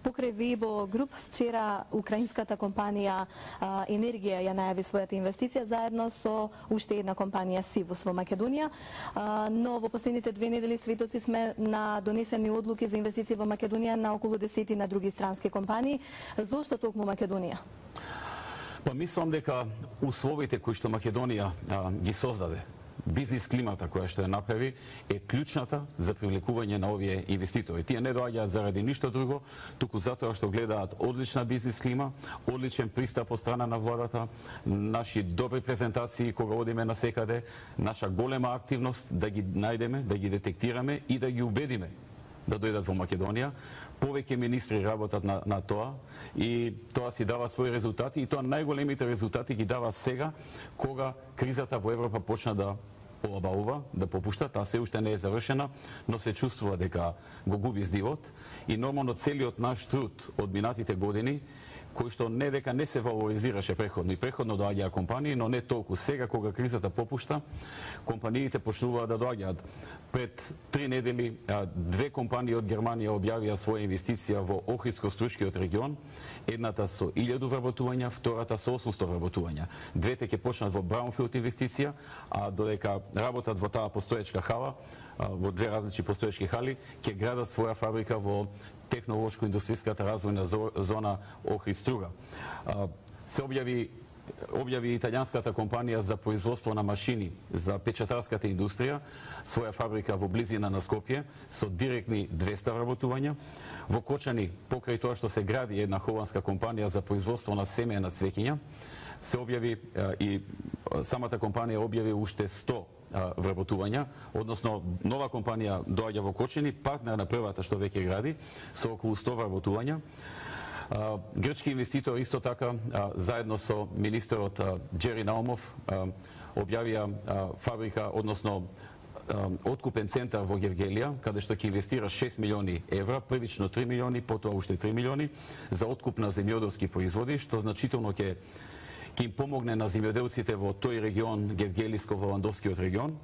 Покрај Вибо Груп вчера украинската компанија Енергија ја најави својата инвестиција заедно со уште една компанија Сивус во Македонија, но во последните 2 недели сведоци сме на донесени одлуки за инвестиции во Македонија на околу 10 на други странски компании. Зошто токму Македонија? Па мислам дека условите кои што Македонија ги создаде, бизнис климата која што ја направи е клучната за привлекување на овие инвеститори. Тие не доаѓаат заради ништо друго, туку затоа што гледаат одлична бизнис клима, одличен пристап од страна на владата, наши добри презентации кога одиме на секаде, наша голема активност да ги најдеме, да ги детектираме и да ги убедиме да дојдат во Македонија. Повеќе министри работат на тоа и тоа си дава своји резултати и тоа најголемите резултати ги дава сега кога кризата во Европа почна да олабаува, да попушта, таа се уште не е завршена, но се чувствува дека го губи здивот и нормално целиот наш труд од минатите години кој што не дека не се валоризираше преходно и преходно доаѓаа компании, но не толку сега кога кризата попушта, компаниите почнуваат да доаѓаат. Пред 3 недели 2 компании од Германија објавија своја инвестиција во Охридско-Стручкиот регион, едната со 1000 вработувања, втората со 800 вработувања. Двете ќе почнат во браунфилд инвестиција, а додека работат во таа постоечка хала, во 2 различни постоечки хали, ќе градат своја фабрика во технолошко-индустријската развојна зона Охрид Струга. Се објави италијанската компанија за производство на машини за печатарската индустрија, своја фабрика во близина на Скопје со директни 200 вработувања. Во Кочани, покрај тоа што се гради една холандска компанија за производство на семе на цвеќиња, се објави и самата компанија објави уште 100 вработувања, односно нова компанија доаѓа во Кочани, партнер на првата што веќе гради, со околу 100 вработувања. Грчки инвеститор исто така, заедно со министерот Джери Наумов, објавија фабрика, односно откупен центар во Гевгелија, каде што ќе инвестира 6 милиони евра, првично 3 милиони, потоа уште 3 милиони, за откуп на земјоделски производи, што значително ќе им помогне на земјоделците во тој регион, Гевгелиско-Валандовскиот регион.